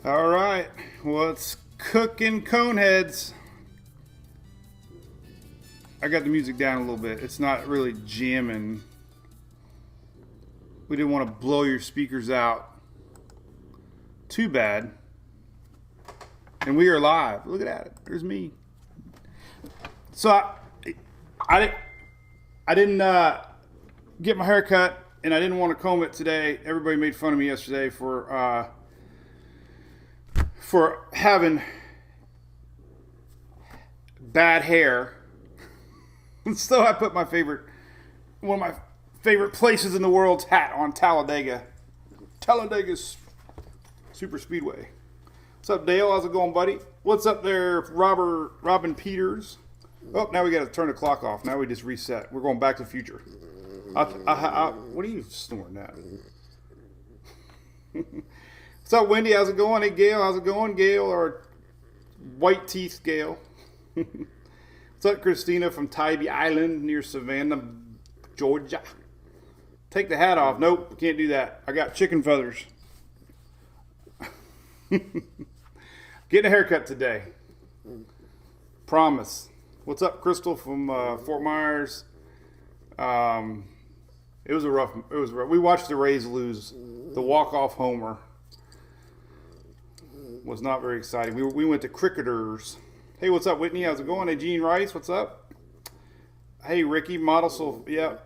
All right, what's cooking, Coneheads? I got the music down a little bit. It's not really jamming. We didn't want to blow your speakers out too bad. And we are live. Look at that. There's me. So I didn't get my hair cut, and I didn't want to comb it today. Everybody made fun of me yesterday for having bad hair. And so I put one of my favorite places in the world's hat on Talladega's Super Speedway. What's up, Dale? How's it going, buddy? What's up there, Robin Peters? Oh, now we got to turn the clock off. Now we just reset. We're going back to the future. What are you snoring at? What's up, Wendy? How's it going? Hey, Gail. How's it going, Gail? Or white teeth, Gail. What's up, Christina from Tybee Island near Savannah, Georgia? Take the hat off. Nope, can't do that. I got chicken feathers. Getting a haircut today. Promise. What's up, Crystal from Fort Myers? It was rough. We watched the Rays lose. The walk-off homer was not very exciting. We went to cricketers. Hey, what's up, Whitney? How's it going? Hey, Gene Rice, what's up? Hey, Ricky, yeah.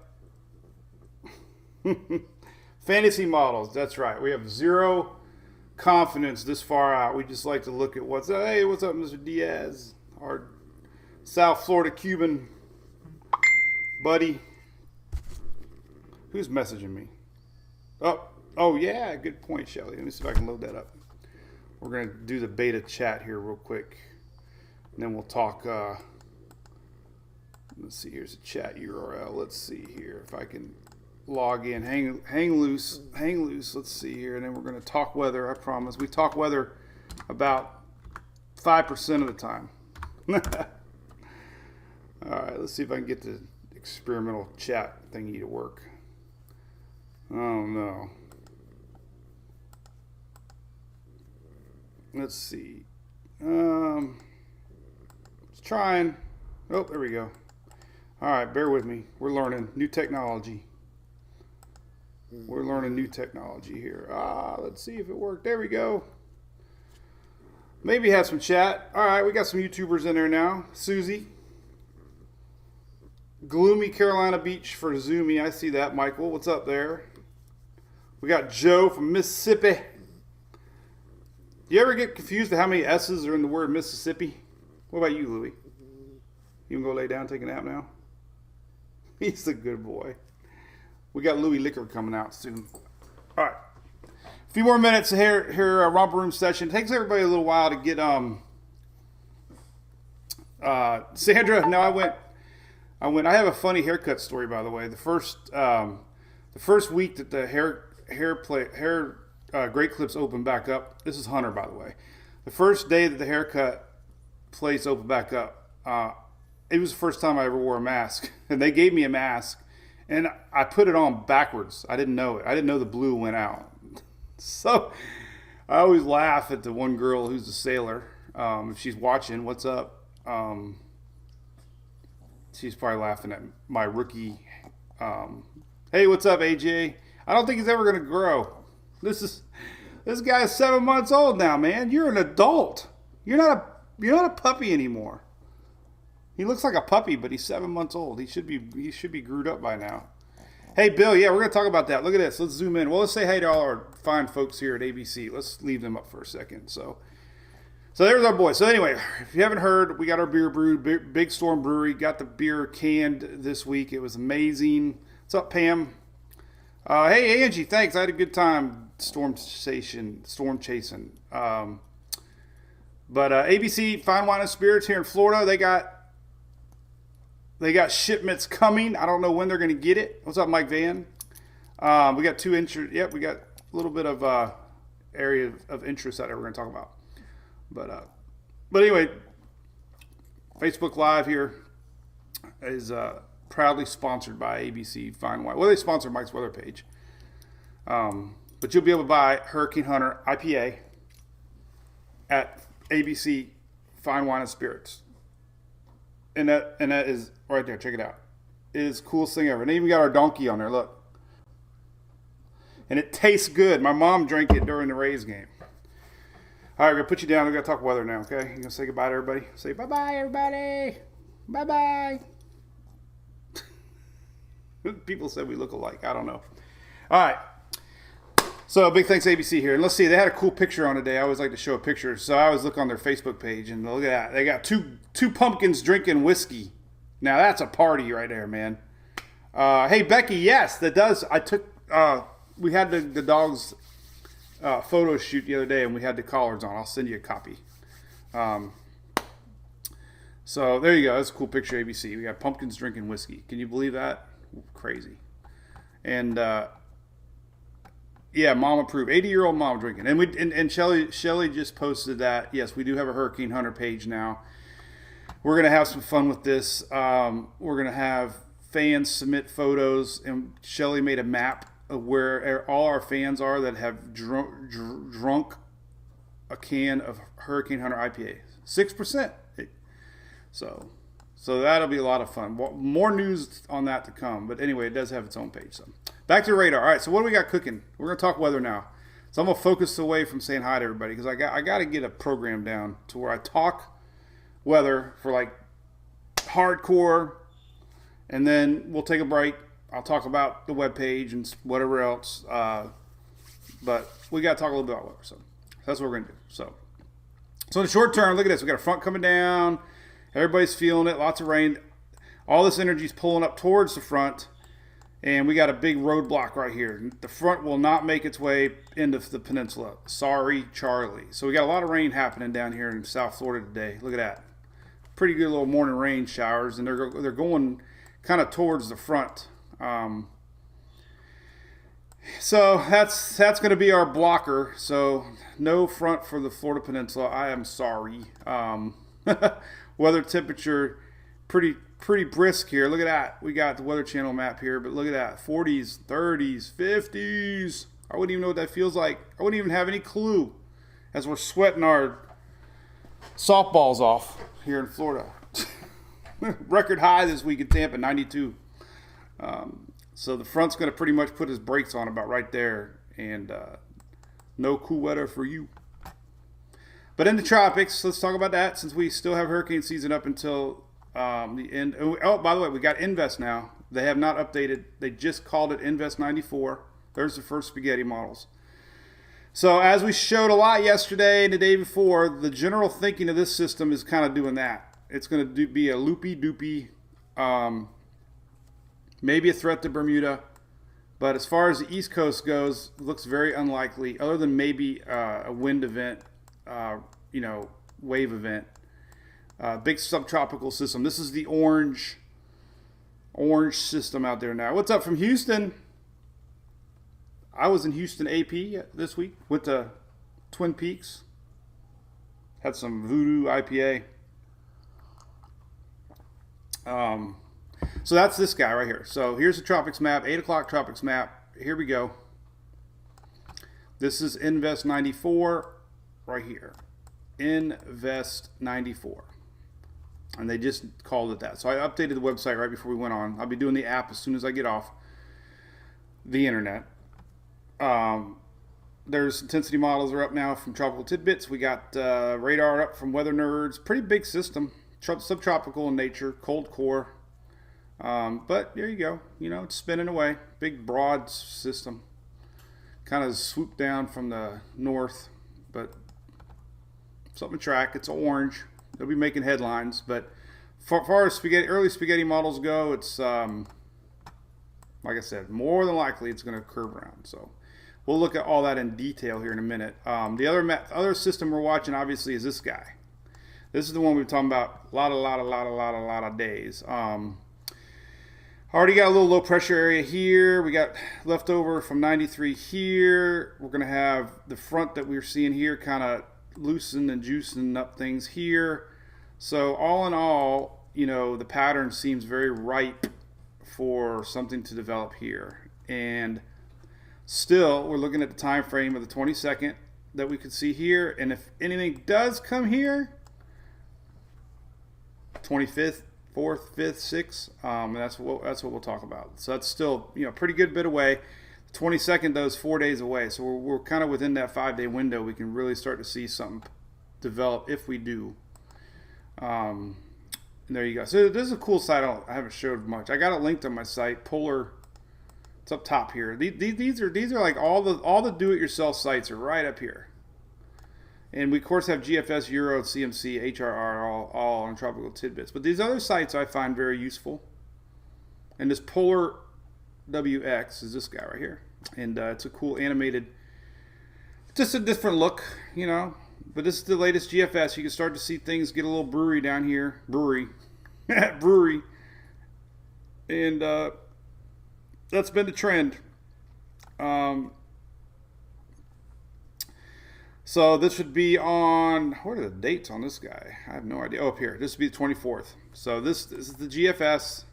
Fantasy models, that's right. We have zero confidence this far out. We just like to look at what's up. Hey, what's up, Mr. Diaz? Our South Florida Cuban buddy. Who's messaging me? Oh yeah, good point, Shelly. Let me see if I can load that up. We're going to do the beta chat here real quick. And then we'll talk, let's see, here's a chat URL. Let's see here if I can log in. Hang loose. Let's see here. And then we're going to talk weather, I promise. We talk weather about 5% of the time. All right, let's see if I can get the experimental chat thingy to work. Oh, no. Let's see. Trying. Oh, there we go. All right, bear with me. We're learning new technology. Here. Let's see if it worked. There we go. Maybe have some chat. All right, we got some YouTubers in there now. Susie. Gloomy Carolina Beach for Zoomy. I see that, Michael. What's up there? We got Joe from Mississippi. Do you ever get confused at how many S's are in the word Mississippi? What about you, Louie? You can go lay down and take a nap now? He's a good boy. We got Louie Liquor coming out soon. All right. A few more minutes here, Romper Room session. It takes everybody a little while to get, Sandra, no, I have a funny haircut story, by the way. The first week that the hair Great Clips opened back up. This is Hunter, by the way. The first day that the haircut place opened back up, it was the first time I ever wore a mask. And they gave me a mask, and I put it on backwards. I didn't know it. I didn't know the blue went out. So I always laugh at the one girl who's a sailor. If she's watching, what's up? She's probably laughing at my rookie. Hey, what's up, AJ? I don't think he's ever going to grow. This guy's 7 months old now, man. You're an adult. You're not a puppy anymore. He looks like a puppy, but he's 7 months old. He should be grewed up by now. Hey, Bill, yeah, we're going to talk about that. Look at this. Let's zoom in. Well, let's say hey to all our fine folks here at ABC. Let's leave them up for a second. So there's our boy. So anyway, if you haven't heard, we got our beer brewed. Big Storm Brewery. Got the beer canned this week. It was amazing. What's up, Pam? Hey, Angie, thanks. I had a good time storm chasing. But ABC Fine Wine and Spirits here in Florida, they got shipments coming. I don't know when they're going to get it. What's up, Mike Van? We got two interest. Yep, we got a little bit of area of interest that we're going to talk about. But anyway, Facebook Live here is proudly sponsored by ABC Fine Wine. Well, they sponsor Mike's weather page. But you'll be able to buy Hurricane Hunter IPA at ABC Fine Wine and Spirits. And that is right there. Check it out. It is the coolest thing ever. And they even got our donkey on there. Look. And it tastes good. My mom drank it during the Rays game. All right, we're going to put you down. We're going to talk weather now, okay? You're going to say goodbye to everybody? Say bye-bye, everybody. Bye-bye. People said we look alike. I don't know. All right. So, big thanks ABC here. And let's see. They had a cool picture on today. I always like to show a picture. So, I always look on their Facebook page. And look at that. They got two pumpkins drinking whiskey. Now, that's a party right there, man. Hey, Becky, yes, that does. I took... we had the dog's photo shoot the other day, and we had the collars on. I'll send you a copy. So there you go. That's a cool picture, ABC. We got pumpkins drinking whiskey. Can you believe that? Crazy. And yeah, mom approved. 80-year-old mom drinking. And Shelly just posted that. Yes, we do have a Hurricane Hunter page now. We're gonna have some fun with this. We're gonna have fans submit photos, and Shelly made a map of where all our fans are that have drunk a can of Hurricane Hunter IPA. 6%. So that'll be a lot of fun. More news on that to come. But anyway, it does have its own page. So back to the radar. All right, so what do we got cooking? We're going to talk weather now. So I'm going to focus away from saying hi to everybody because I got to get a program down to where I talk weather for like hardcore, and then we'll take a break. I'll talk about the webpage and whatever else. But we got to talk a little bit about weather. So that's what we're going to do. So in the short term, look at this. We got a front coming down. Everybody's feeling it. Lots of rain. All this energy is pulling up towards the front. And we got a big roadblock right here. The front will not make its way into the peninsula. Sorry, Charlie. So we got a lot of rain happening down here in South Florida today. Look at that. Pretty good little morning rain showers. And they're going kind of towards the front. So that's going to be our blocker. So no front for the Florida Peninsula. I am sorry. Weather temperature pretty brisk here. Look at that. We got the Weather Channel map here, but look at that. 40s, 30s, 50s. I wouldn't even know what that feels like. I wouldn't even have any clue as we're sweating our softballs off here in Florida. Record high this week in Tampa, 92. So the front's going to pretty much put his brakes on about right there, and no cool weather for you. But in the tropics, let's talk about that since we still have hurricane season up until the end. Oh, by the way, we got Invest now. They have not updated. They just called it Invest 94. There's the first spaghetti models. So as we showed a lot yesterday and the day before, the general thinking of this system is kind of doing that. It's going to be a loopy-doopy, maybe a threat to Bermuda. But as far as the East Coast goes, it looks very unlikely, other than maybe a wind event, wave event. Big subtropical system. This is the orange system out there now. What's up from Houston? I was in Houston AP this week. Went to Twin Peaks. Had some Voodoo IPA. So that's this guy right here. So here's the tropics map, 8 o'clock tropics map. Here we go. This is Invest 94 right here. Invest 94. And they just called it that. So I updated the website right before we went on. I'll be doing the app as soon as I get off the internet. There's intensity models are up now from Tropical Tidbits. We got radar up from Weather Nerds. Pretty big system. Subtropical in nature, cold core. But there you go. It's spinning away. Big, broad system. Kind of swooped down from the north. But something to track. It's orange. They'll be making headlines. But far as early spaghetti models go, it's, like I said, more than likely it's going to curve around. So we'll look at all that in detail here in a minute. The other system we're watching, obviously, is this guy. This is the one we were talking about a lot of days. Already got a little low pressure area here. We got leftover from 93 here. We're going to have the front that we're seeing here kind of loosen and juicing up things here. So all in all, the pattern seems very ripe for something to develop here. And still, we're looking at the time frame of the 22nd. that we could see here. And if anything does come here, 25th, 4th, 5th, 6th, and that's what we'll talk about. So that's still, you know, pretty good bit away. The 22nd, though, is 4 days away. So we're kind of within that 5-day window. We can really start to see something develop if we do. And there you go. So this is a cool site. I haven't showed much. I got it linked on my site. Polar. It's up top here. These are like all the do-it-yourself sites are right up here. And we of course have GFS, Euro, CMC, HRR, all on Tropical Tidbits. But these other sites I find very useful. And this Polar WX is this guy right here. And it's a cool animated, just a different look, you know. But this is the latest GFS. You can start to see things get a little brewery down here. Brewery. Brewery. And that's been the trend. So this would be on, what are the dates on this guy? I have no idea. Oh, up here. This would be the 24th. So this is the GFS.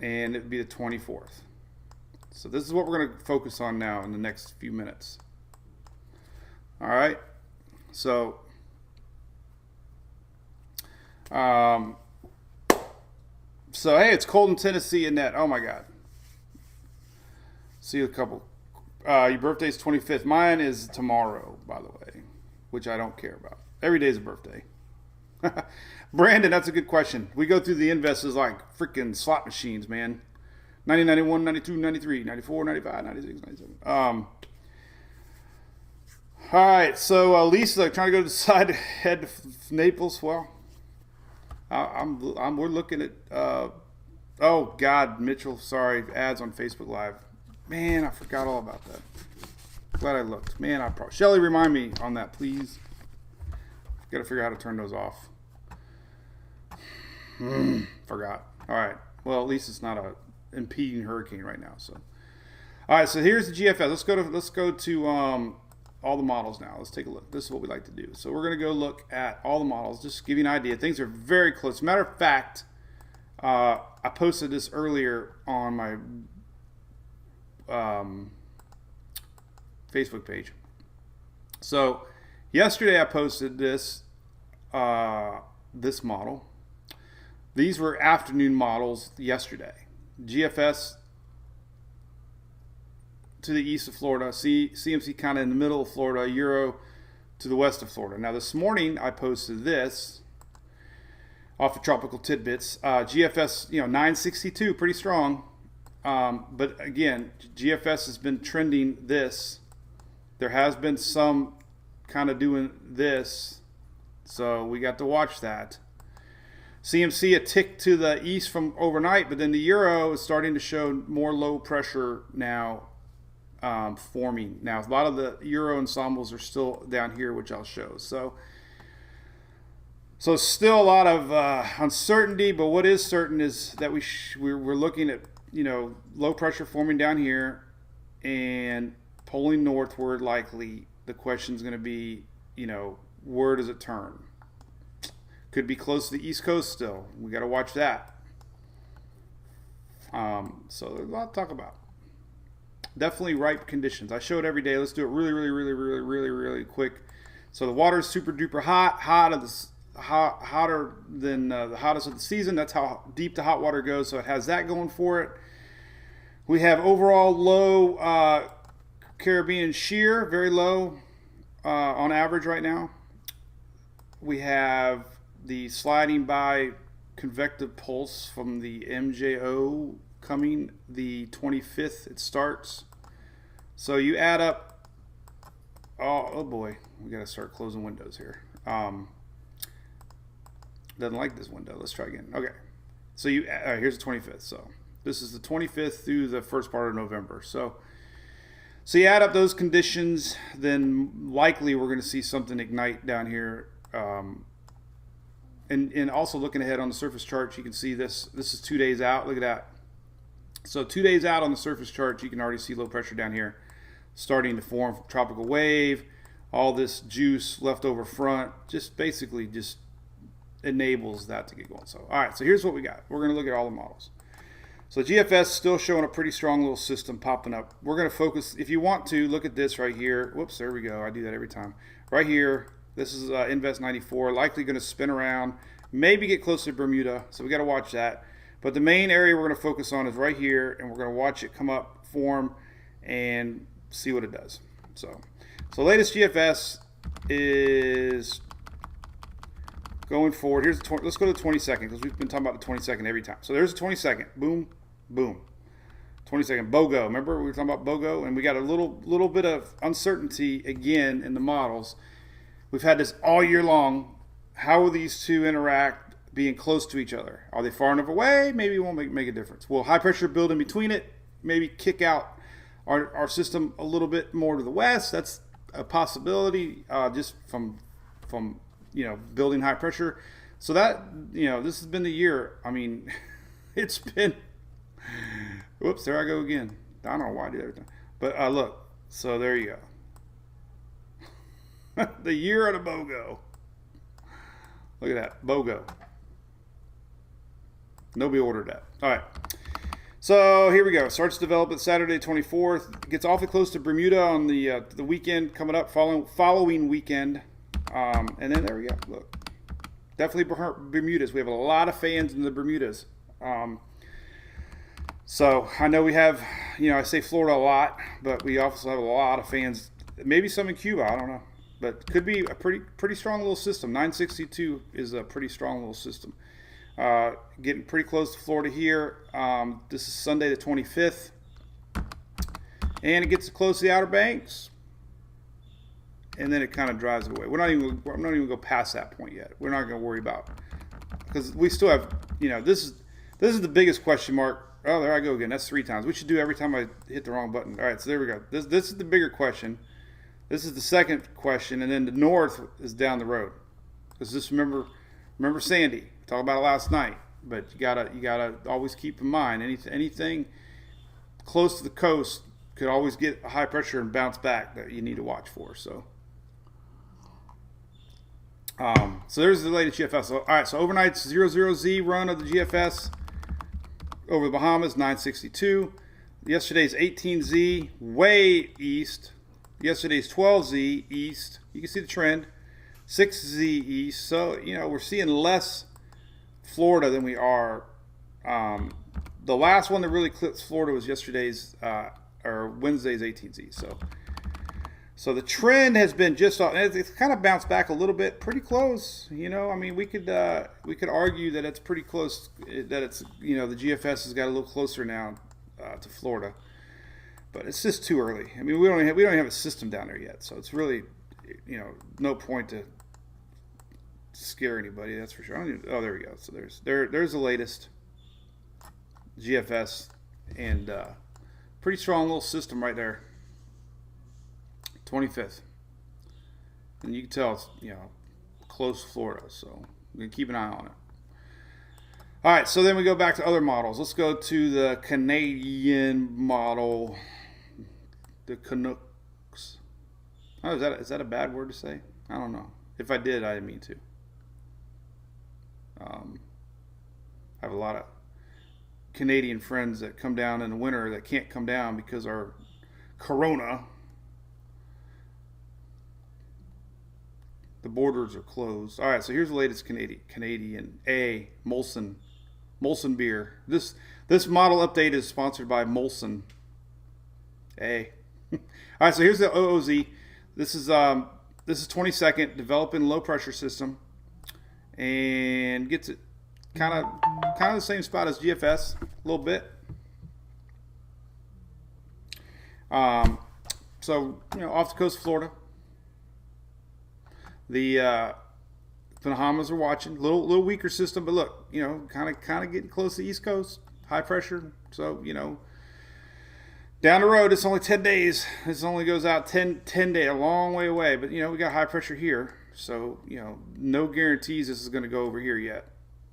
And it would be the 24th. So this is what we're going to focus on now in the next few minutes. All right. So, hey, it's cold in Tennessee and that. Oh my God. See you a couple. Your birthday's 25th. Mine is tomorrow, by the way, which I don't care about. Every day's a birthday. Brandon, that's a good question. We go through the investors like freaking slot machines, man. 90, 91, 92, 93, 94, 95, 96, 97. All right, so Lisa trying to go to the side head to Naples. Well, we're looking at. Oh God, Mitchell. Sorry, ads on Facebook Live. Man, I forgot all about that. Glad I looked. Man, I probably. Shelly, remind me on that, please. Got to figure out how to turn those off. Forgot. All right. Well, at least it's not a impeding hurricane right now. So, all right. So here's the GFS. Let's go to all the models now. Let's take a look. This is what we like to do. So we're going to go look at all the models. Just to give you an idea. Things are very close. Matter of fact, I posted this earlier on my Facebook page. So yesterday I posted this this model. These were afternoon models yesterday. GFS to the east of Florida, CMC kind of in the middle of Florida, Euro to the west of Florida. Now this morning I posted this off of Tropical Tidbits. GFS, 962, pretty strong. But again, GFS has been trending this. There has been some kind of doing this. So we got to watch that. CMC a tick to the east from overnight, but then the Euro is starting to show more low pressure now forming. Now, a lot of the Euro ensembles are still down here, which I'll show. So still a lot of uncertainty, but what is certain is that we're looking at, low pressure forming down here and pulling northward likely. The question is going to be, where does it turn? Could be close to the East Coast still. We got to watch that. So there's a lot to talk about. Definitely ripe conditions. I show it every day. Let's do it really quick. So the water is super duper hot, hotter than the hottest of the season. That's how deep the hot water goes. So it has that going for it. We have overall low Caribbean shear, very low on average right now. We have the sliding by convective pulse from the MJO coming the 25th. It starts. So you add up. Oh boy, we got to start closing windows here. Doesn't like this window. Let's try again. Okay. So here's the 25th. So this is the 25th through the first part of November. So you add up those conditions, then likely we're going to see something ignite down here. And also looking ahead on the surface chart, you can see this is 2 days out. Look at that. So 2 days out on the surface chart, you can already see low pressure down here starting to form tropical wave. All this juice left over front just basically just enables that to get going. So all right, so here's what we got. We're going to look at all the models. So GFS still showing a pretty strong little system popping up. We're going to focus, if you want to, look at this right here. Whoops, there we go. I do that every time. Right here, this is Invest 94, likely going to spin around, maybe get close to Bermuda, so we got to watch that. But the main area we're going to focus on is right here, and we're going to watch it come up, form, and see what it does. So latest GFS is going forward. Here's the let's go to the 20-second because we've been talking about the 20-second every time. So there's a 20-second. Boom, boom. 20-second BOGO. Remember we were talking about BOGO, and we got a little bit of uncertainty again in the models. We've had this all year long. How will these two interact being close to each other? Are they far enough away? Maybe it won't make a difference. Will high pressure build in between it? Maybe kick out our system a little bit more to the west. That's a possibility just from building high pressure. So that, this has been the year. I mean, it's been, whoops, there I go again. I don't know why I do that every time. But look, so there you go. The year of the BOGO. Look at that, BOGO. Nobody ordered that. All right. So here we go. Starts to develop at Saturday 24th. Gets awfully close to Bermuda on the weekend coming up, following weekend. And then there we go. Look, definitely Bermudas. We have a lot of fans in the Bermudas. So I know we have, I say Florida a lot, but we also have a lot of fans. Maybe some in Cuba. I don't know, but could be a pretty strong little system. 962 is a pretty strong little system. Getting pretty close to Florida here. This is Sunday the 25th, and it gets close to the Outer Banks, and then it kind of drives it away. I'm not even going to go past that point yet. We're not going to worry about, because we still have, this is the biggest question mark. Oh, there I go again. That's 3 times. We should do every time I hit the wrong button. All right, so there we go. This is the bigger question. This is the second question, and then the north is down the road. Because just remember Sandy. Talked about it last night, but you gotta always keep in mind anything close to the coast could always get a high pressure and bounce back that you need to watch for. So there's the latest GFS. So, all right, so overnight's 00Z run of the GFS over the Bahamas, 962. Yesterday's 18Z way east. Yesterday's 12Z east. You can see the trend. 6Z east. So we're seeing less Florida than we are. The last one that really clipped Florida was yesterday's or Wednesday's 18Z. So the trend has been just it's kind of bounced back a little bit, pretty close. I mean, we could argue that it's pretty close. That it's the GFS has got a little closer now to Florida, but it's just too early. I mean, we don't even have a system down there yet, so it's really no point to scare anybody, that's for sure. Oh, there we go. So there's the latest GFS, and pretty strong little system right there. 25th, and you can tell it's close to Florida, so we're gonna keep an eye on it. All right, so then we go back to other models. Let's go to the Canadian model, the Canucks. Oh, is that a bad word to say? I don't know. If I did, I didn't mean to. I have a lot of Canadian friends that come down in the winter that can't come down because our corona, the borders are closed. All right, so here's the latest Canadian A Molson beer. This model update is sponsored by Molson A. All right, so here's the OOZ. This is 22nd, developing low pressure system, and gets it kind of the same spot as GFS a little bit. So off the coast of Florida. The Bahamas are watching. Little weaker system, but look, kind of getting close to the East Coast, high pressure. So down the road, it's only 10 days. This only goes out 10 days, a long way away. But we got high pressure here, so no guarantees this is going to go over here yet.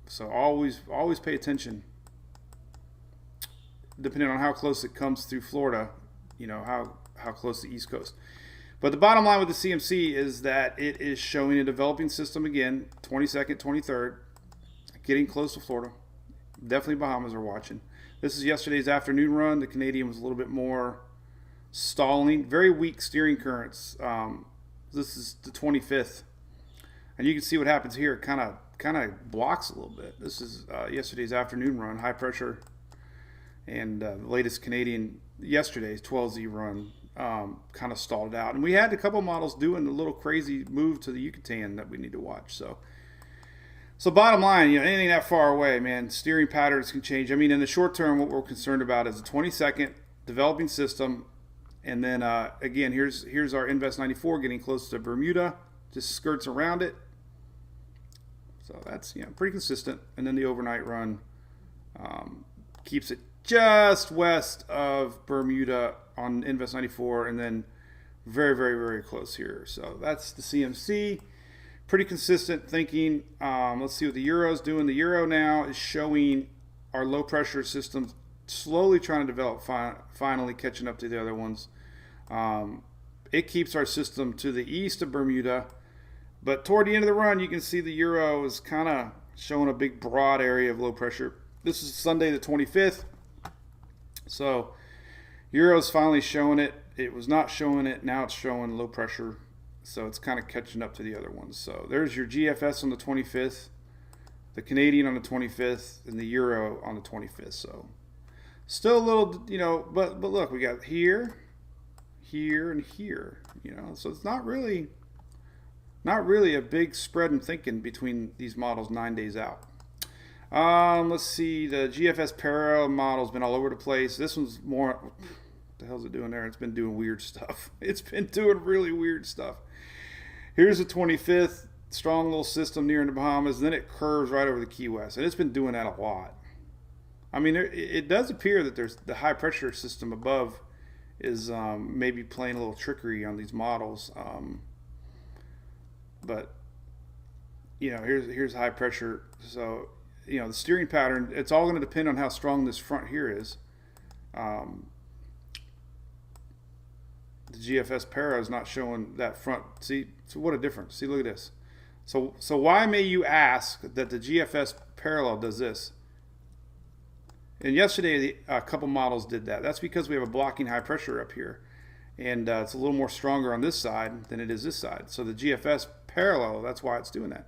So always pay attention. Depending on how close it comes through Florida, how close to the East Coast. But the bottom line with the CMC is that it is showing a developing system again, 22nd, 23rd, getting close to Florida. definitely Bahamas are watching. This is yesterday's afternoon run. The Canadian was a little bit more stalling. Very weak steering currents. This is the 25th. And you can see what happens here. It kind of blocks a little bit. This is yesterday's afternoon run, high pressure. And the latest Canadian, yesterday's 12Z run, kind of stalled out. And we had a couple models doing a little crazy move to the Yucatan that we need to watch. So bottom line, anything that far away, man, steering patterns can change. I mean, in the short term, what we're concerned about is a 22nd developing system. And then, again, here's our Invest 94 getting close to Bermuda, just skirts around it. So that's, pretty consistent. And then the overnight run keeps it just west of Bermuda on Invest 94, and then very, very, very close here. So that's the CMC. Pretty consistent thinking. Let's see what the Euro's doing. The Euro now is showing our low pressure systems slowly trying to develop, finally catching up to the other ones. It keeps our system to the east of Bermuda, but toward the end of the run, you can see the Euro is kind of showing a big broad area of low pressure. This is Sunday the 25th. So Euro's finally showing it. It was not showing it. Now it's showing low pressure. So it's kind of catching up to the other ones. So there's your GFS on the 25th, the Canadian on the 25th, and the Euro on the 25th. So still a little, but look, we got here, and here, So it's not really a big spread in thinking between these models 9 days out. Let's see, the GFS parallel model's been all over the place. This one's more, what the hell's it doing there? It's been doing weird stuff. It's been doing really weird stuff. Here's the 25th, strong little system near in the Bahamas. Then it curves right over the Key West, and it's been doing that a lot. I mean, it does appear that there's the high pressure system above is maybe playing a little trickery on these models. But here's high pressure. So the steering pattern, it's all going to depend on how strong this front here is. The GFS para is not showing that front. See, so what a difference. See, look at this. So why may you ask that the GFS parallel does this? And yesterday, a couple models did that. That's because we have a blocking high pressure up here. And it's a little more stronger on this side than it is this side. So the GFS parallel, that's why it's doing that.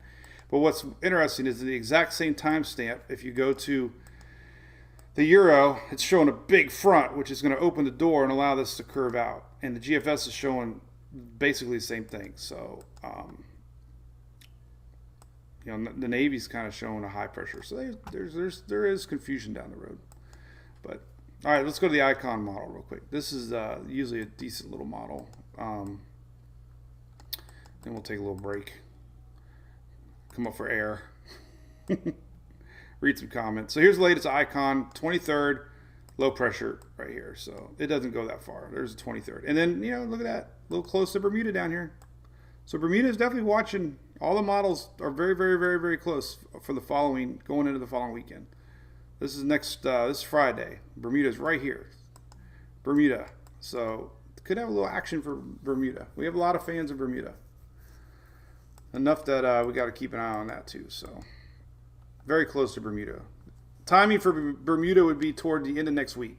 But what's interesting is the exact same timestamp. If you go to the Euro, it's showing a big front, which is going to open the door and allow this to curve out. And the GFS is showing basically the same thing. So, the Navy's kind of showing a high pressure. So there is confusion down the road. But all right, let's go to the Icon model real quick. This is usually a decent little model. Then we'll take a little break. Come up for air. Read some comments. So here's the latest Icon, 23rd, low pressure right here. So it doesn't go that far. There's the 23rd. And then, look at that. A little close to Bermuda down here. So Bermuda is definitely watching. All the models are very, very, very, very close for the going into the following weekend. This is this is Friday. Bermuda's right here. Bermuda. So could have a little action for Bermuda. We have a lot of fans of Bermuda. Enough that we got to keep an eye on that too. So very close to Bermuda. Timing for Bermuda would be toward the end of next week.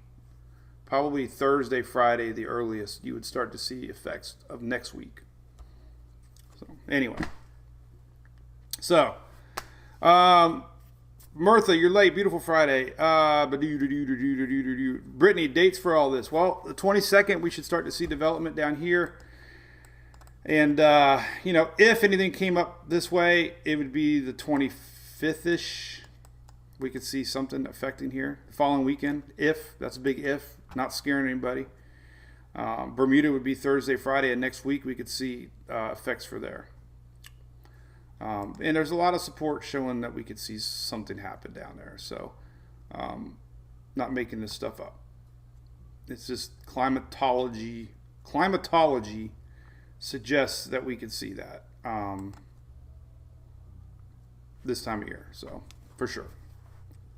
Probably Thursday, Friday, the earliest you would start to see effects of next week. So anyway. So, Mirtha, you're late. Beautiful Friday. Brittany, dates for all this. Well, the 22nd, we should start to see development down here. And, if anything came up this way, it would be the 25th-ish. We could see something affecting here. The following weekend, that's a big if, not scaring anybody. Bermuda would be Thursday, Friday, and next week we could see effects for there. And there's a lot of support showing that we could see something happen down there. So, not making this stuff up. It's just climatology suggests that we could see that this time of year. So, for sure.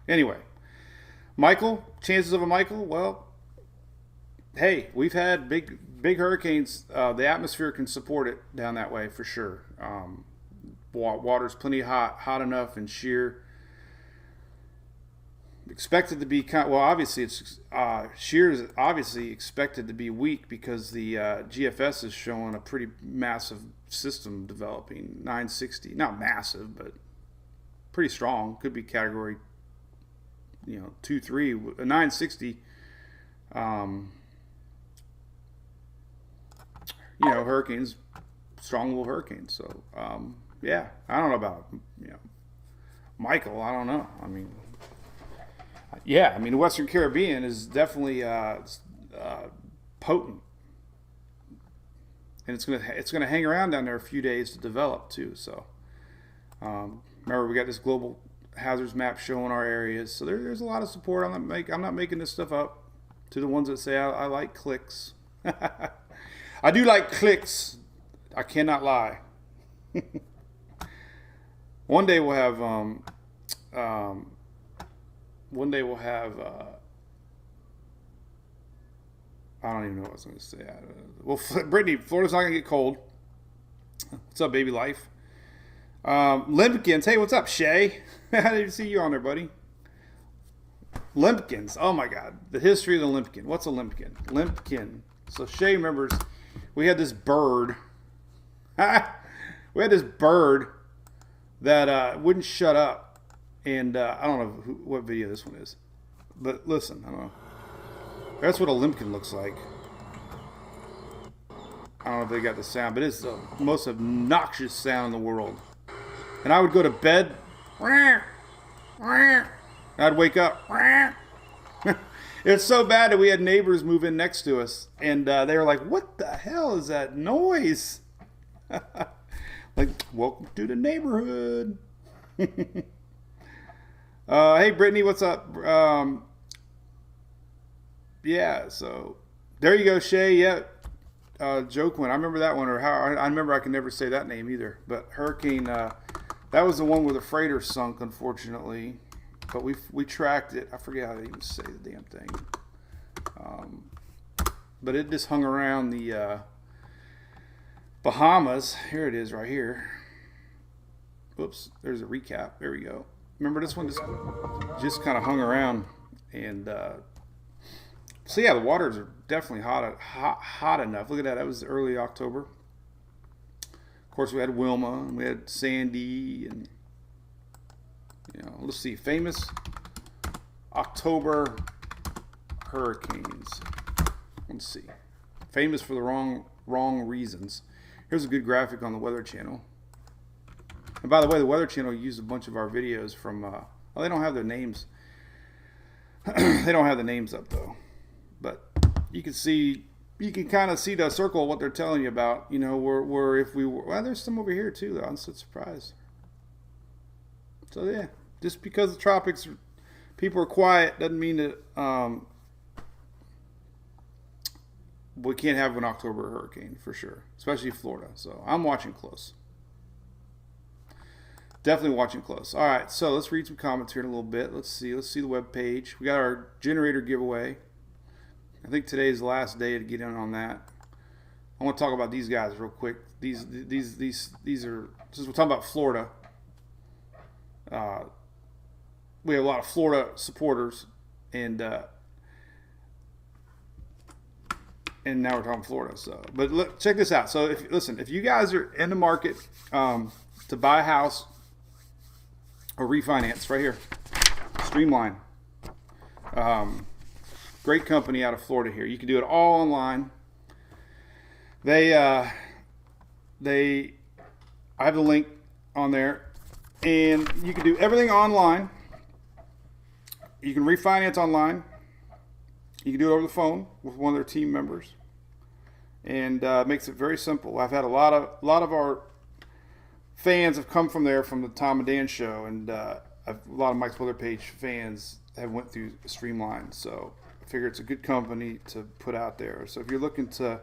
Anyway, Michael, chances of a Michael, well, hey, we've had big hurricanes. The atmosphere can support it down that way for sure. Water's plenty hot enough and sheer. expected to be well. Obviously, it's shear is obviously expected to be weak because the GFS is showing a pretty massive system developing. 960, not massive, but pretty strong. Could be category, 2, 3. A 960. Hurricanes, strong little hurricanes. So yeah, I don't know about Michael. I don't know. I mean. Yeah, I mean, the Western Caribbean is definitely potent, and it's gonna hang around down there a few days to develop too. So, remember, we got this global hazards map showing our areas. So there's a lot of support. I'm not making this stuff up. To the ones that say I like clicks, I do like clicks. I cannot lie. One day we'll have I don't even know what I was going to say. Well, Brittany, Florida's not going to get cold. What's up, baby life? Limpkins. Hey, what's up, Shay? I didn't see you on there, buddy. Limpkins. Oh, my God. The history of the Limpkin. What's a Limpkin? Limpkin. So Shay remembers we had this bird. We had this bird that wouldn't shut up. And I don't know what video this one is. But listen, I don't know. That's what a limpkin looks like. I don't know if they got the sound, but it's the most obnoxious sound in the world. And I would go to bed. I'd wake up. It's so bad that we had neighbors move in next to us. And they were like, what the hell is that noise? Like, welcome to the neighborhood. Hey, Brittany, what's up? Yeah, so there you go, Shay. Yeah, joke one. I remember that one, or how I remember I can never say that name either. But Hurricane, that was the one where the freighter sunk, unfortunately. But we tracked it. I forget how to even say the damn thing. But it just hung around the Bahamas. Here it is, right here. Whoops, there's a recap. There we go. Remember, this one just kind of hung around, and so yeah, the waters are definitely hot enough. Look at that. That was early October. Of course, we had Wilma, and we had Sandy, and let's see, famous October hurricanes. Let's see, famous for the wrong reasons. Here's a good graphic on the Weather Channel. And by the way, the Weather Channel used a bunch of our videos from, they don't have their names. They don't have the names up, though. But you can kind of see the circle of what they're telling you about. Where if we were, well, there's some over here, too, though. I'm so surprised. So, yeah, just because the tropics, people are quiet, doesn't mean that we can't have an October hurricane, for sure. Especially Florida. So, I'm watching close. Definitely watching close. All right, so let's read some comments here in a little bit. Let's see the web page. We got our generator giveaway. I think today's the last day to get in on that. I want to talk about these guys real quick. These are, since we're talking about Florida, we have a lot of Florida supporters, and now we're talking Florida. So, but look, check this out. So, if you guys are in the market to buy a house or refinance, right here, Streamline. Great company out of Florida here. You can do it all online. I have the link on there, and you can do everything online. You can refinance online. You can do it over the phone with one of their team members, and makes it very simple. I've had a lot of our fans have come from there, from the Tom and Dan show, and a lot of Mike's Weather Page fans have went through Streamline. So I figure it's a good company to put out there. So if you're looking to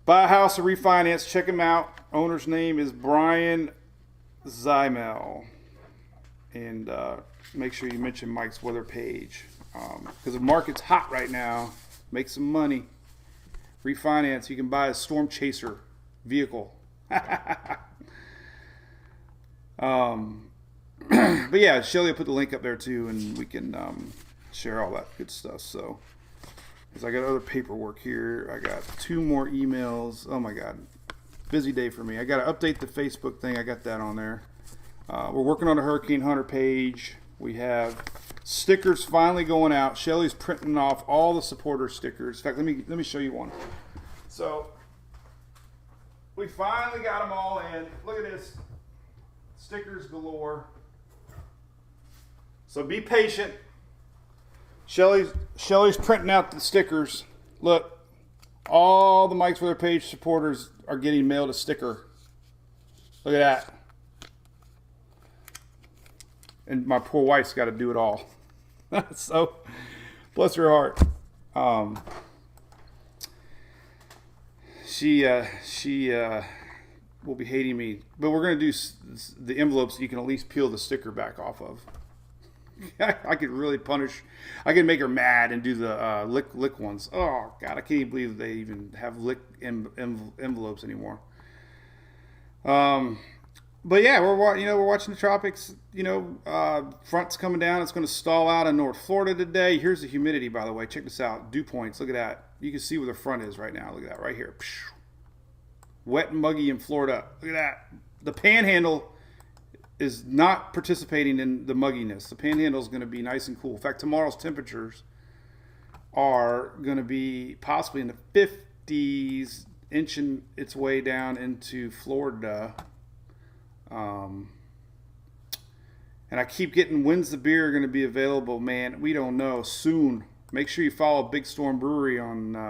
buy a house or refinance, check him out. Owner's name is Brian Zymel, and make sure you mention Mike's Weather Page, because the market's hot right now. Make some money. Refinance. You can buy a Storm Chaser vehicle. But yeah, Shelly will put the link up there too, and we can share all that good stuff. So, because I got other paperwork here, I got 2 more emails. Oh my God, busy day for me. I got to update the Facebook thing. I got that on there. We're working on a Hurricane Hunter page. We have stickers finally going out. Shelly's printing off all the supporter stickers. In fact, let me show you one. So we finally got them all in. Look at this, stickers galore. So be patient. Shelly's printing out the stickers. Look, all the Mike's Weather Page supporters are getting mailed a sticker. Look at that. And my poor wife's got to do it all. So, bless her heart. She will be hating me, but we're gonna do the envelopes so you can at least peel the sticker back off of. I could really punish. I could make her mad and do the lick ones. Oh God, I can't even believe they even have lick envelopes anymore. But yeah, we're watching the tropics. Front's coming down. It's going to stall out in North Florida today. Here's the humidity, by the way. Check this out. Dew points. Look at that. You can see where the front is right now. Look at that right here. Wet and muggy in Florida. Look at that. The Panhandle is not participating in the mugginess. The Panhandle is going to be nice and cool. In fact, tomorrow's temperatures are going to be possibly in the 50s, inching its way down into Florida. And I keep getting, when's the beer going to be available? Man, we don't know. Soon. Make sure you follow Big Storm Brewery on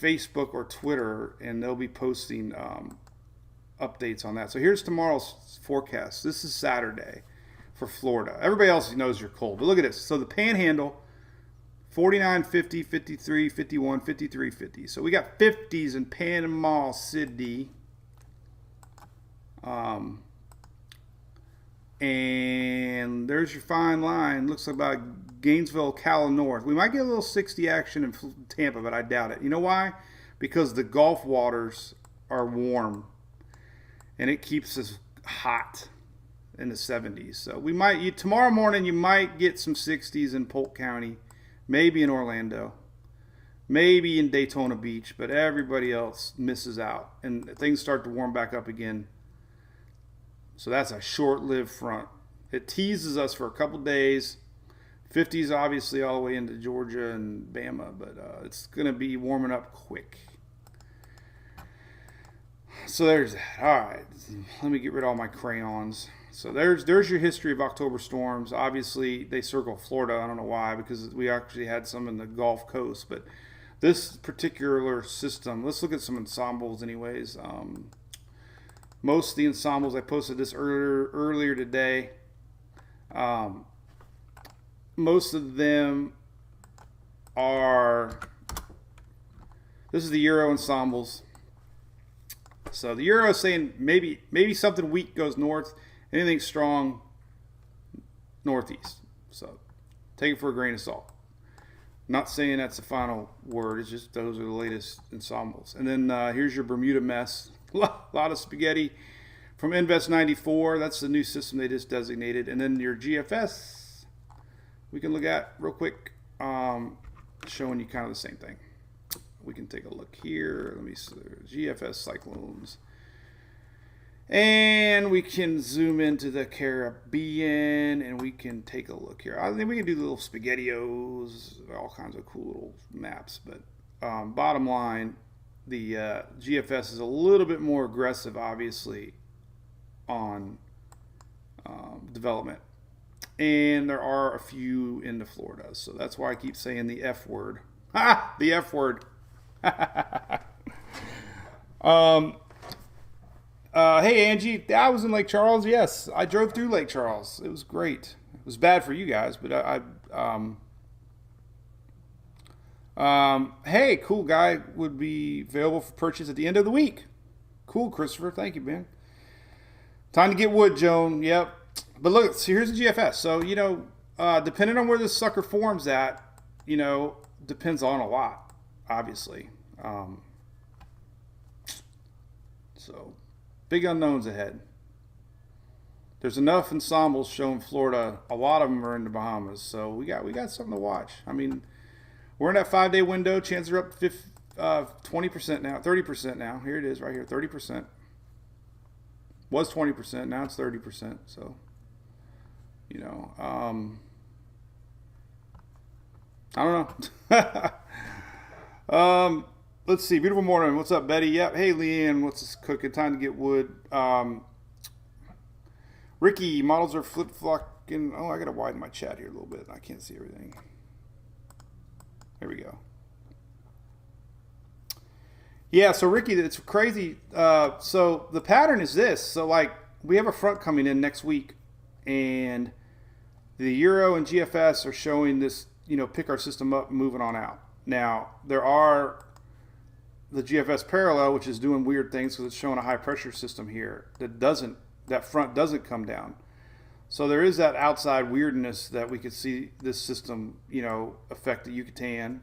Facebook or Twitter, and they'll be posting updates on that. So here's tomorrow's forecast. This is Saturday for Florida. Everybody else knows you're cold, but look at this. So the Panhandle, 49, 50, 53, 51, 53, 50. So we got 50s in Panama City. And there's your fine line. Looks about Gainesville, Cal North. We might get a little 60 action in Tampa, but I doubt it. You know why? Because the Gulf waters are warm, and it keeps us hot in the 70s. So we might, tomorrow morning, you might get some 60s in Polk County, maybe in Orlando, maybe in Daytona Beach, but everybody else misses out, and things start to warm back up again. So that's a short-lived front. It teases us for a couple days. 50s obviously all the way into Georgia and Bama, but it's going to be warming up quick. So there's that. All right, let me get rid of all my crayons. So there's your history of October storms. Obviously, they circle Florida. I don't know why, because we actually had some in the Gulf Coast. But this particular system, let's look at some ensembles anyways. Most of the ensembles, I posted this earlier today. Most of them are, this is the Euro ensembles. So the Euro is saying maybe something weak goes north, anything strong northeast. So take it for a grain of salt. Not saying that's the final word, it's just those are the latest ensembles. And then here's your Bermuda mess. A lot of spaghetti from Invest 94. That's the new system they just designated. And then your GFS, we can look at real quick, showing you kind of the same thing. We can take a look here. Let me see. GFS cyclones. And we can zoom into the Caribbean, and we can take a look here. I think we can do little spaghettios, all kinds of cool little maps. But bottom line, the GFS is a little bit more aggressive, obviously, on development. And there are a few into Florida. So that's why I keep saying the F word. Ha! The F word. Hey, Angie, I was in Lake Charles. Yes, I drove through Lake Charles. It was great. It was bad for you guys, but hey, cool guy would be available for purchase at the end of the week. Cool, Christopher. Thank you, man. Time to get wood, Joan. Yep. But look, so here's the GFS. So, depending on where this sucker forms at, depends on a lot, obviously. So, big unknowns ahead. there's enough ensembles showing Florida. A lot of them are in the Bahamas, so we got something to watch. I mean, we're in that 5-day window. Chances are up 20% now, 30% now. Here it is, right here, 30%. Was 20%, now it's 30%. So, you know, I don't know. Let's see. Beautiful morning. What's up, Betty? Yep. Hey, Leanne. What's this cooking? Time to get wood. Ricky, models are flip-flocking. Oh, I got to widen my chat here a little bit. I can't see everything. There we go. Yeah, so Ricky, it's crazy. So the pattern is this. So, like, we have a front coming in next week, and the Euro and GFS are showing this, you know, pick our system up, moving on out. Now, there are the GFS parallel, which is doing weird things because it's showing a high pressure system here that front doesn't come down. So there is that outside weirdness that we could see this system, you know, affect the Yucatan.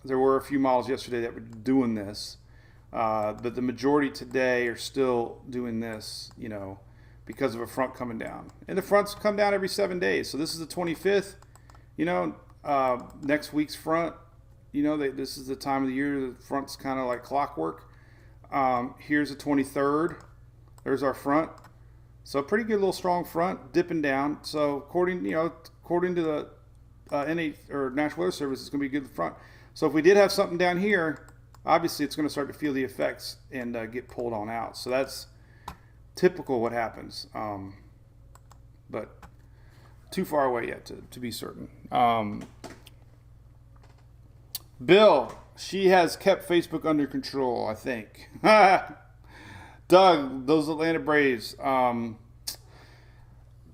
There were a few models yesterday that were doing this, but the majority today are still doing this, you know, because of a front coming down. And the fronts come down every 7 days. So this is the 25th, you know, next week's front, you know, this is the time of the year the front's kind of like clockwork. Here's the 23rd. There's our front. So pretty good little strong front dipping down. So according to the National Weather Service, it's going to be good front. So if we did have something down here, obviously it's going to start to feel the effects and get pulled on out. So that's typical what happens, but too far away yet to be certain. Bill, she has kept Facebook under control, I think. Doug, those Atlanta Braves.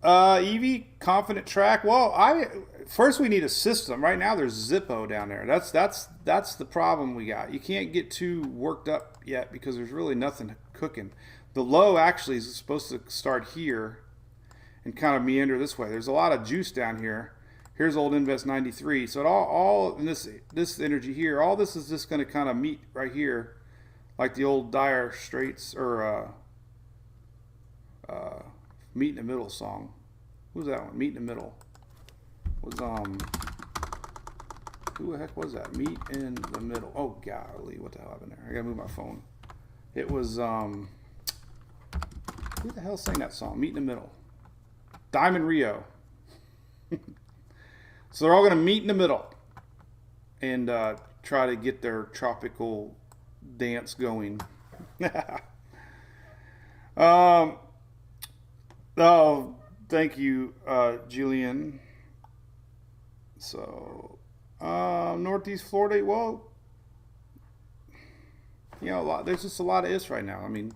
Evie, confident track. Well, first we need a system. Right now there's Zippo down there. That's the problem we got. You can't get too worked up yet because there's really nothing cooking. The low actually is supposed to start here and kind of meander this way. There's a lot of juice down here. Here's old Invest 93. So it all in this energy here, all this is just going to kind of meet right here, like the old Dire Straits or Meet in the Middle song. Who's that one? Meet in the Middle. Was who the heck was that? Meet in the Middle. Oh golly, what the hell happened there? I gotta move my phone. It was who the hell sang that song? Meet in the Middle. Diamond Rio. So they're all gonna meet in the middle and try to get their tropical dance going. Oh, thank you, Julian. So, Northeast Florida. Well, you know, there's just a lot of ifs right now. I mean,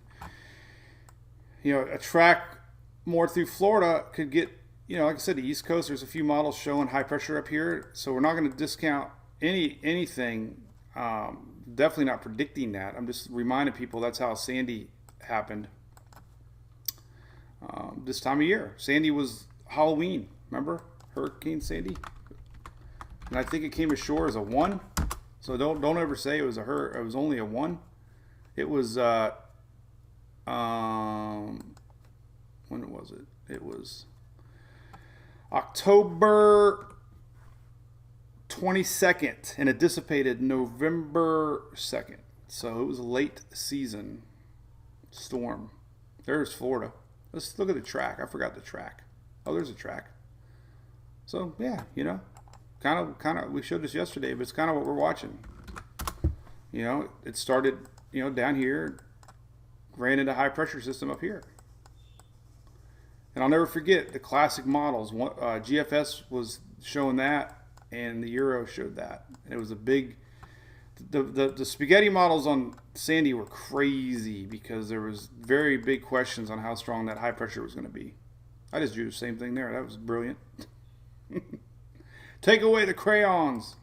you know, a track more through Florida could get, you know, like I said, the East Coast. There's a few models showing high pressure up here, so we're not going to discount anything. Definitely not predicting that. I'm just reminding people that's how Sandy happened. This time of year, Sandy was Halloween. Remember Hurricane Sandy? And I think it came ashore as a 1. So don't ever say it was it was only a 1. It was when was it? It was October 22nd, and it dissipated November 2nd. So it was a late season storm. There's Florida. Let's look at the track. I forgot the track. Oh, there's a track. So yeah, you know, kind of. We showed this yesterday, but it's kind of what we're watching. You know, it started, you know, down here, ran into high pressure system up here. And I'll never forget the classic models. GFS was showing that, and the Euro showed that. And it was a big. The spaghetti models on Sandy were crazy because there was very big questions on how strong that high pressure was going to be. I just drew the same thing there. That was brilliant. Take away the crayons.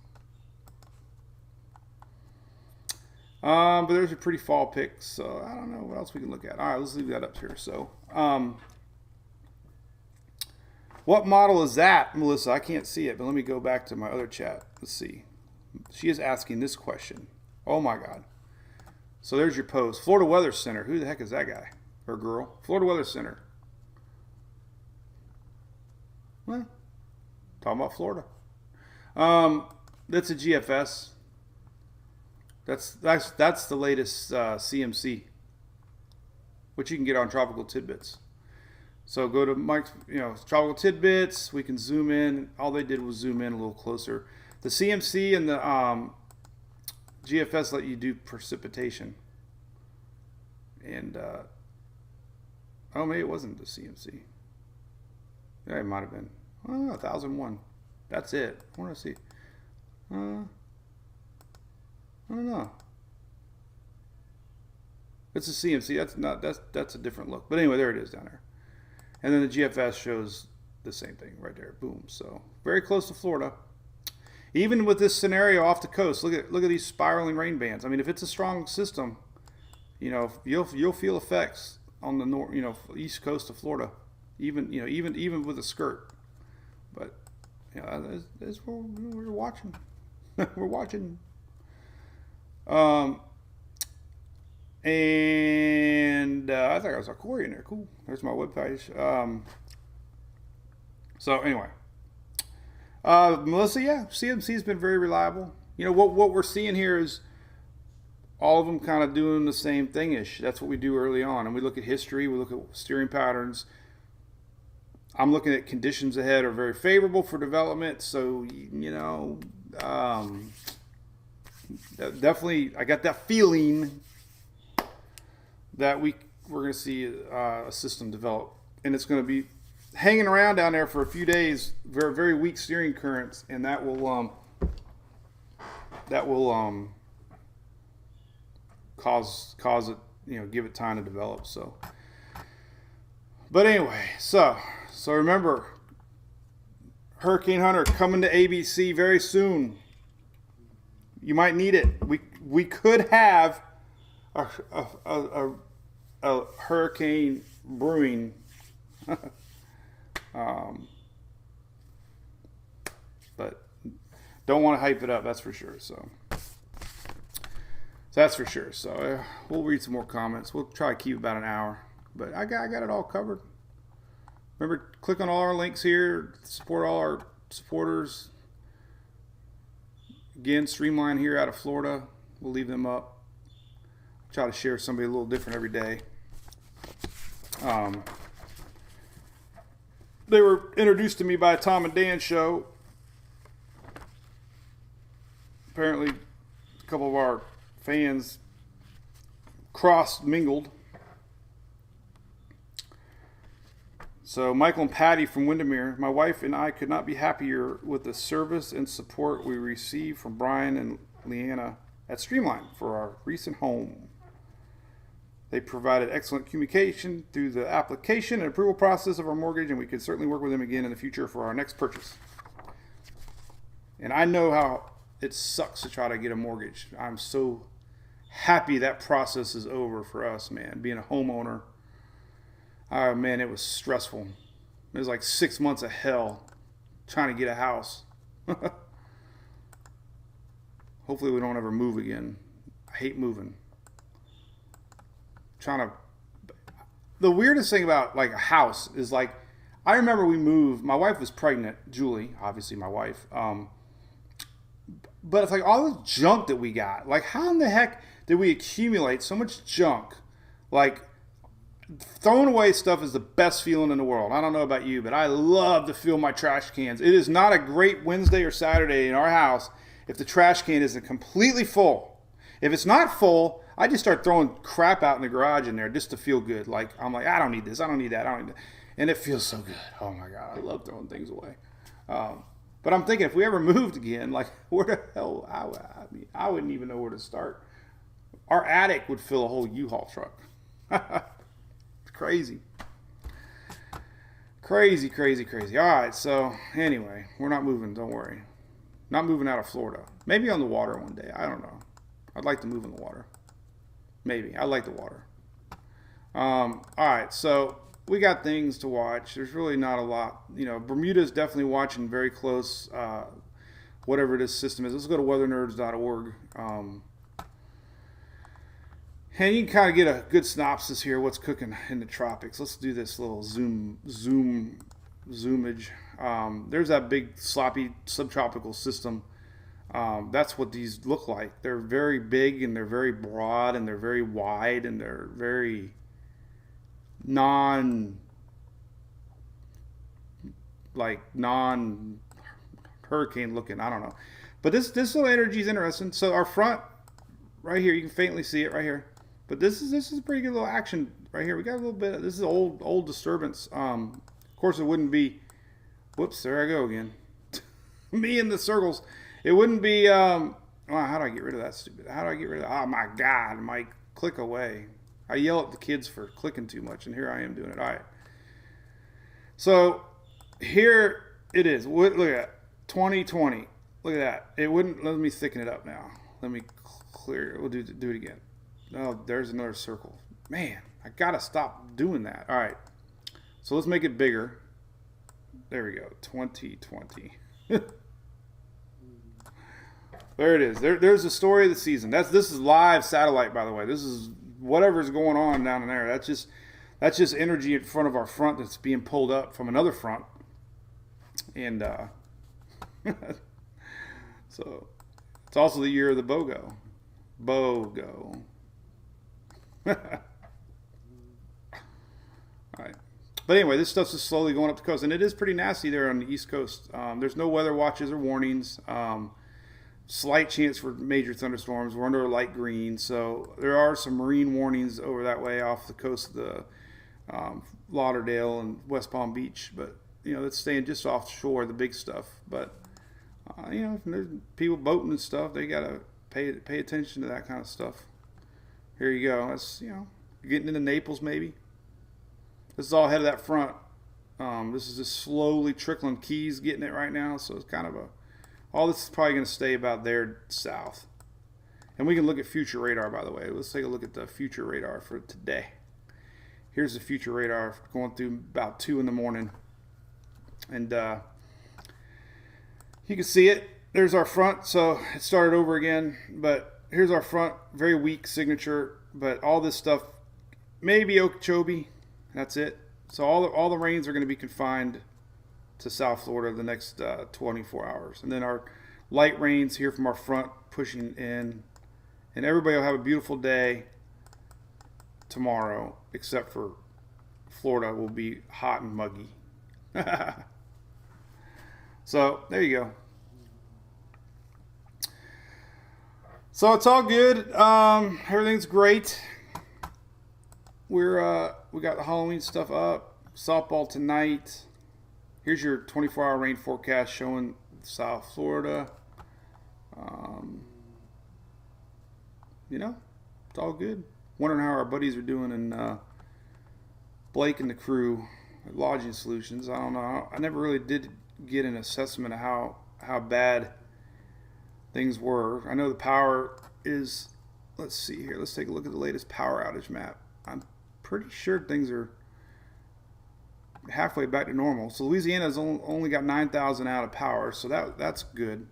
But there's a pretty fall pick, so I don't know what else we can look at. All right, let's leave that up here. So, what model is that, Melissa? I can't see it, but let me go back to my other chat. Let's see. She is asking this question. Oh my God. So there's your post. Florida Weather Center. Who the heck is that guy or girl? Florida Weather Center. Well, talking about Florida. That's a GFS. That's the latest CMC, which you can get on Tropical Tidbits. So go to Mike's, Tropical Tidbits. We can zoom in. All they did was zoom in a little closer. The CMC and the GFS let you do precipitation. And maybe it wasn't the CMC. Yeah, it might have been. 1001. That's it. I want to see. I don't know. It's a CMC. That's a different look. But anyway, there it is down there. And then the GFS shows the same thing right there. Boom. So very close to Florida. Even with this scenario off the coast, look at these spiraling rain bands. I mean, if it's a strong system, you'll feel effects on the north, east coast of Florida, even with a skirt. But that's what we're watching. We're watching. And I think I saw Corey in there. Cool. There's my webpage. So anyway, Melissa, yeah, CMC's been very reliable. What we're seeing here is all of them kind of doing the same thing-ish. That's what we do early on. And we look at history. We look at steering patterns. I'm looking at conditions ahead are very favorable for development. So, definitely, I got that feeling that we're going to see a system develop. And it's going to be hanging around down there for a few days, very, very weak steering currents, and that will cause it, give it time to develop. So, but anyway, so remember, Hurricane Hunter coming to ABC very soon. You might need it. We could have a hurricane brewing. But don't want to hype it up, that's for sure. So that's for sure. So we'll read some more comments. We'll try to keep about an hour, but I got it all covered. Remember, click on all our links here. Support all our supporters. Again, Streamline here out of Florida. We'll leave them up. Try to share somebody a little different every day. They were introduced to me by a Tom and Dan show. Apparently, a couple of our fans cross-mingled. So, Michael and Patty from Windermere. My wife and I could not be happier with the service and support we received from Brian and Leanna at Streamline for our recent home. They provided excellent communication through the application and approval process of our mortgage, and we could certainly work with them again in the future for our next purchase. And I know how it sucks to try to get a mortgage. I'm so happy that process is over for us, man. Being a homeowner, oh man, it was stressful. It was like 6 months of hell trying to get a house. Hopefully we don't ever move again. I hate moving. The weirdest thing about like a house is like, I remember we moved, my wife was pregnant, Julie, obviously my wife. But it's like all the junk that we got, like how in the heck did we accumulate so much junk? Like throwing away stuff is the best feeling in the world. I don't know about you, but I love to fill my trash cans. It is not a great Wednesday or Saturday in our house if the trash can isn't completely full. If it's not full, I just start throwing crap out in the garage in there just to feel good. Like, I'm like, I don't need this. I don't need that. I don't need that. And it feels so good. Oh, my God. I love throwing things away. But I'm thinking if we ever moved again, like, where the hell? I wouldn't even know where to start. Our attic would fill a whole U-Haul truck. It's crazy. Crazy, crazy, crazy. All right. So, anyway, we're not moving. Don't worry. Not moving out of Florida. Maybe on the water one day. I don't know. I'd like to move in the water. Maybe. I like the water. All right. So we got things to watch. There's really not a lot. Bermuda's definitely watching very close, whatever this system is. Let's go to weathernerds.org. And you can kind of get a good synopsis here, what's cooking in the tropics. Let's do this little zoom zoomage. There's that big sloppy subtropical system. That's what these look like. They're very big and they're very broad and they're very wide and they're very non hurricane looking. I don't know, but this little energy is interesting. So our front right here, you can faintly see it right here. But this is a pretty good little action right here. We got a little bit. This is old disturbance. Of course, it wouldn't be. Whoops, there I go again. Me in the circles. It wouldn't be. Well, how do I get rid of that stupid? How do I get rid of that? Oh my God, Mike, click away. I yell at the kids for clicking too much, and here I am doing it. All right. So here it is. Look at that. 2020. Look at that. It wouldn't let me thicken it up now. Let me clear it. We'll do it again. Oh, there's another circle. Man, I gotta stop doing that. All right. So let's make it bigger. There we go. 2020. There it is. There's the story of the season. This is live satellite, by the way. This is whatever's going on down in there. That's just energy in front of our front that's being pulled up from another front. And so it's also the year of the BOGO. BOGO. All right. But anyway, this stuff's just slowly going up the coast, and it is pretty nasty there on the East Coast. There's no weather watches or warnings. Slight chance for major thunderstorms. We're under a light green, so there are some marine warnings over that way off the coast of the Lauderdale and West Palm Beach. But that's staying just offshore, the big stuff. But there's people boating and stuff. They gotta pay attention to that kind of stuff. Here you go. That's getting into Naples maybe. This is all ahead of that front. This is just slowly trickling. Keys getting it right now, so it's kind of all this is probably going to stay about there south. And we can look at future radar, by the way. Let's take a look at the future radar for today. Here's the future radar going through about 2 in the morning. And you can see it. There's our front, so it started over again. But here's our front, very weak signature. But all this stuff, maybe Okeechobee. That's it. So all the rains are going to be confined to South Florida the next 24 hours. And then our light rains here from our front pushing in. And everybody will have a beautiful day tomorrow, except for Florida will be hot and muggy. So there you go. So it's all good. Everything's great. We got the Halloween stuff up. Softball tonight. Here's your 24-hour rain forecast showing South Florida. It's all good. Wondering how our buddies are doing and Blake and the crew at Lodging Solutions. I don't know. I never really did get an assessment of how bad things were. I know the power is, let's see here. Let's take a look at the latest power outage map. I'm pretty sure things are halfway back to normal. So Louisiana's only got 9,000 out of power, so that's good.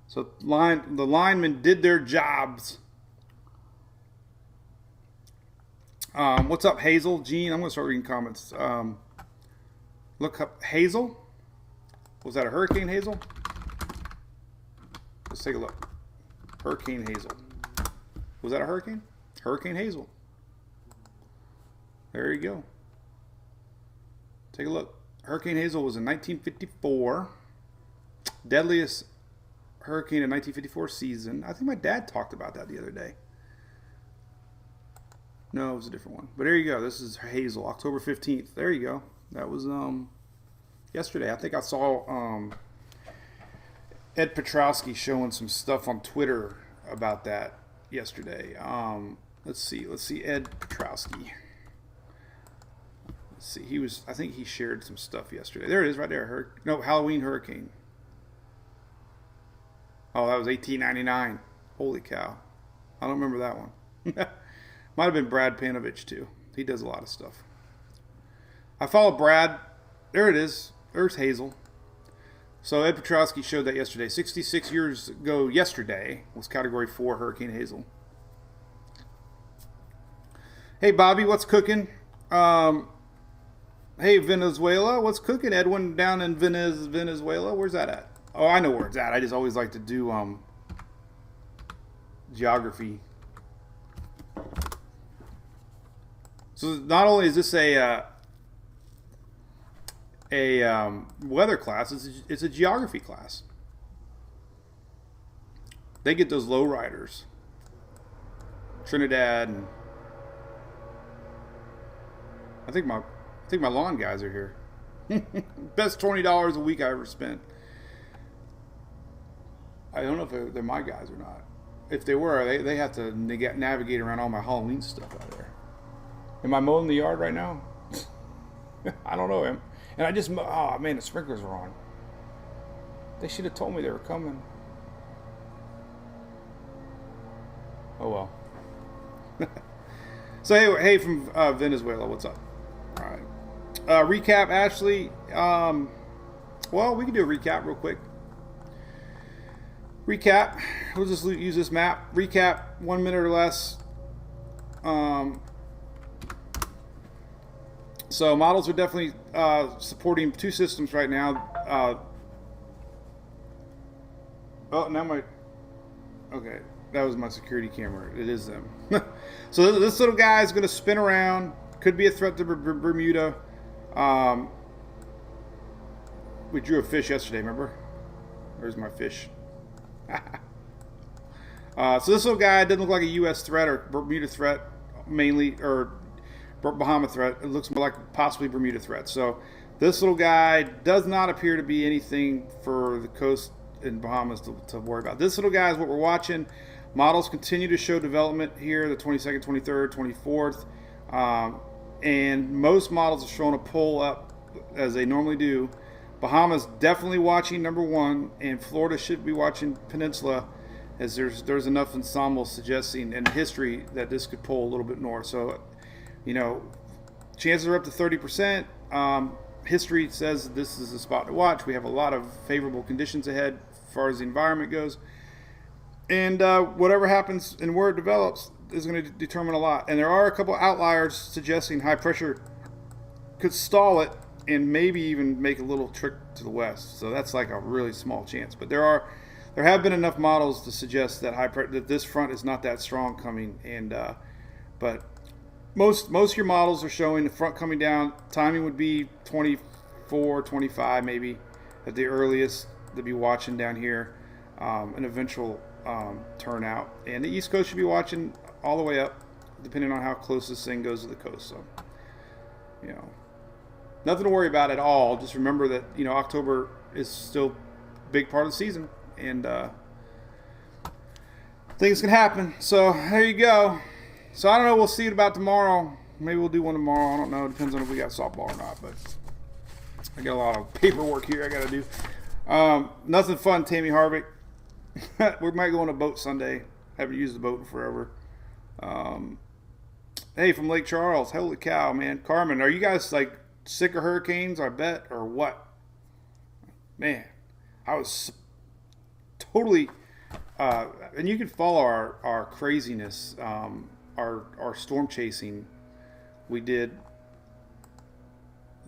So the linemen did their jobs. What's up, Hazel? Gene, I'm going to start reading comments. Look up Hazel. Was that a Hurricane Hazel? Let's take a look. Hurricane Hazel. Was that a hurricane? Hurricane Hazel. There you go. Take a look. Hurricane Hazel was in 1954. Deadliest hurricane in 1954 season. I think my dad talked about that the other day. No, it was a different one. But there you go. This is Hazel, October 15th. There you go. That was yesterday. I think I saw Ed Petrowski showing some stuff on Twitter about that yesterday. Let's see Ed Petrowski. Let's see. I think he shared some stuff yesterday. There it is right there. Halloween hurricane. Oh, that was 1899. Holy cow. I don't remember that one. Might have been Brad Panovich too. He does a lot of stuff. I follow Brad. There it is. There's Hazel. So Ed Petrowski showed that yesterday. 66 years ago yesterday was Category 4 Hurricane Hazel. Hey, Bobby, what's cooking? Hey, Venezuela, what's cooking? Edwin down in Venezuela. Where's that at? Oh, I know where it's at. I just always like to do geography. So not only is this a weather class, it's a geography class. They get those lowriders, Trinidad, and I think my lawn guys are here. Best $20 a week I ever spent. I don't know if they're my guys or not. If they were, they have to navigate around all my Halloween stuff out there. Am I mowing the yard right now? I don't know him. And I just, oh man, the sprinklers are on. They should have told me they were coming. Oh well. So hey from Venezuela, what's up? All right. Recap, Ashley. Well, we can do a recap real quick. Recap. We'll just use this map. Recap, 1 minute or less. So models are definitely supporting 2 systems right now. Oh, now my... Okay, that was my security camera. It is them. So this little guy is going to spin around. Could be a threat to Bermuda. We drew a fish yesterday, remember? Where's my fish? So this little guy doesn't look like a U.S. threat or Bermuda threat, mainly, or Bahama threat. It looks more like possibly Bermuda threat. So this little guy does not appear to be anything for the coast in Bahamas to worry about. This little guy is what we're watching. Models continue to show development here, the 22nd, 23rd, 24th. And most models are showing a pull up as they normally do. Bahamas definitely watching number 1, and Florida should be watching Peninsula, as there's enough ensemble suggesting in history that this could pull a little bit north. So, you know, chances are up to 30%. History says this is a spot to watch. We have a lot of favorable conditions ahead as far as the environment goes. And whatever happens and where it develops is going to determine a lot. And there are a couple outliers suggesting high pressure could stall it and maybe even make a little trick to the west. So that's like a really small chance. But there have been enough models to suggest that that this front is not that strong coming. And but most of your models are showing the front coming down. Timing would be 24, 25 maybe at the earliest to be watching down here. An eventual turnout. And the East Coast should be watching all the way up, depending on how close this thing goes to the coast. So, you know, nothing to worry about at all. Just remember that, you know, October is still a big part of the season, and things can happen. So there you go. So I don't know. We'll see it about tomorrow. Maybe we'll do one tomorrow. I don't know. It depends on if we got softball or not. But I got a lot of paperwork here I got to do. Nothing fun, Tammy Harvick. We might go on a boat Sunday. Haven't used the boat in forever. Hey, from Lake Charles. Holy cow, man. Carmen, are you guys like sick of hurricanes, I bet, or what? Man, I was totally... and you can follow our craziness, our storm chasing. We did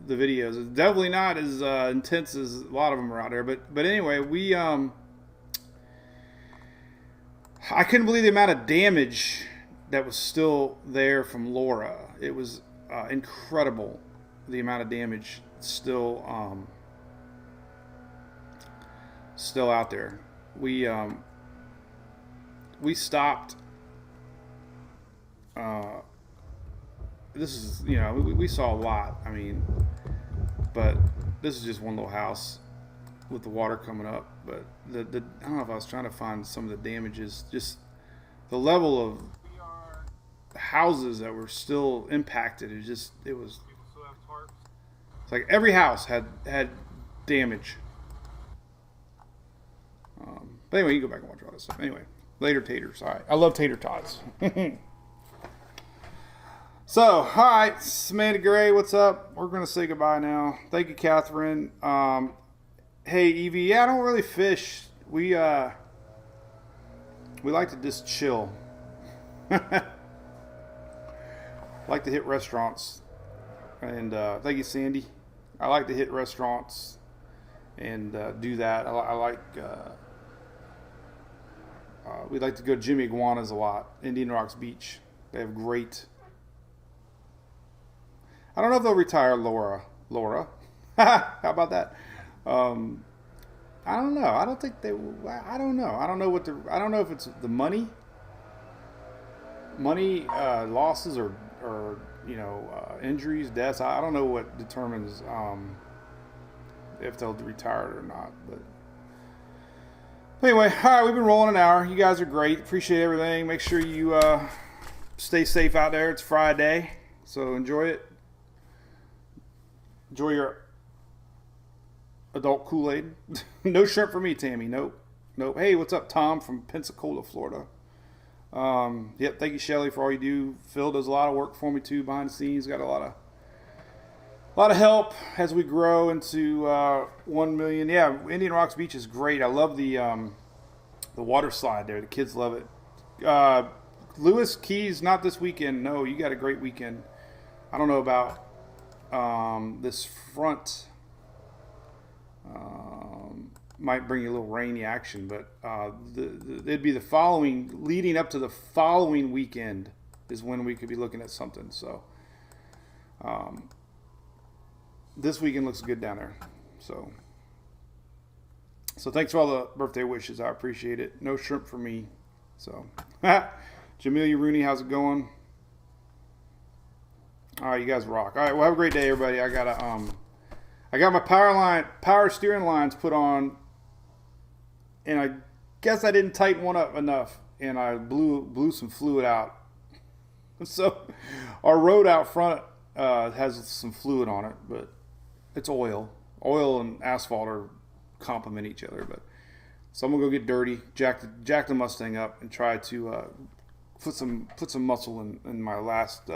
the videos. It's definitely not as intense as a lot of them are out there. But anyway, we... I couldn't believe the amount of damage that was still there from Laura. It was incredible, the amount of damage still out there. We stopped. This is, you know, we saw a lot. I mean, but this is just one little house with the water coming up. But I don't know if I was trying to find some of the damages, just the level of houses that were still impacted. It's like every house had damage. But anyway, you go back and watch all this stuff. Anyway, later taters. All right, I love tater tots. So, all right, Samantha Gray, what's up? We're gonna say goodbye now. Thank you, Catherine. Hey, Evie. Yeah, I don't really fish. We like to just chill. Like to hit restaurants. And thank you, Sandy. I like to hit restaurants and do that. I like. We like to go to Jimmy Iguana's a lot. Indian Rocks Beach. They have great. I don't know if they'll retire Laura. How about that? I don't know. I don't think they. I don't know. I don't know what the. I don't know if it's the money losses or injuries, deaths. I don't know what determines if they'll retire it or not. But anyway, all right, we've been rolling an hour. You guys are great. Appreciate everything. Make sure you stay safe out there. It's Friday, so enjoy it. Enjoy your adult Kool-Aid. No shrimp for me, Tammy. Nope. Hey, what's up, Tom from Pensacola, Florida? Yep, thank you, Shelly, for all you do. Phil does a lot of work for me too behind the scenes. Got a lot of help as we grow into 1 million. Yeah, Indian Rocks Beach is great. I love the water slide there. The kids love it. Lewis Keys, not this weekend. No, you got a great weekend. I don't know about this front. Might bring you a little rainy action, but it'd be the following, leading up to the following weekend is when we could be looking at something. So this weekend looks good down there. So thanks for all the birthday wishes. I appreciate it. No shrimp for me. So Jamelia Rooney, how's it going? All right, you guys rock. All right, well, have a great day, everybody. I got my power steering lines put on, and I guess I didn't tighten one up enough, and I blew some fluid out. So our road out front has some fluid on it, but it's oil. Oil and asphalt are complement each other. But so I'm gonna go get dirty, jack the Mustang up, and try to put some muscle in my last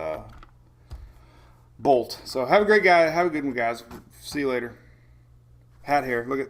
bolt. So have a great one, guys. See you later. Hat hair. Look at